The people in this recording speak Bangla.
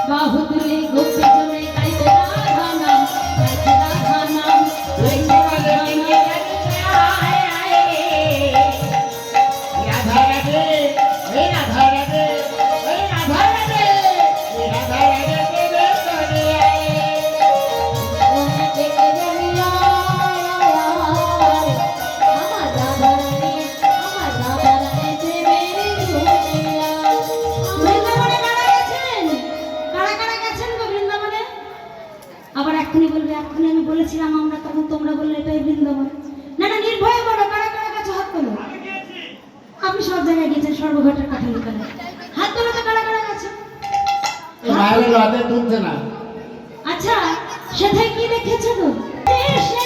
বাহু তুলে গোপে জনে গাইতে রাধা নাম, গাইতে রাধা নাম, গাইতে রাধা নাম। রাধা রাধে, এই রাধা রাধে, এই রাধা রাধে, এই রাধা রাধে প্রেমে করে আয়। ওরে দেখে জানি আয়, আমার রাধা রানী, আমার রাধা রানী প্রেমের দুনিয়া। বৃন্দাবনে কারা গেছেন? কারা কারা গেছেন গো বৃন্দাবনে? আবার এক্ষুনি বলবে, এক্ষুনি আমি বলেছিলাম আমরা, তখন তোমরা বললে এটাই বৃন্দাবন। না না, নির্ভয়ে বলো, কারা কারা গেছে হাত তোলো। আপনি সব জায়গায় গেছেন, সর্বঘাটের কাঠালি কানে। হাত তোলো তো, কারা কারা গেছে? এই মায়ের হাতে তুলছে না। আচ্ছা, সেটাই কি দেখেছো তো? দেশে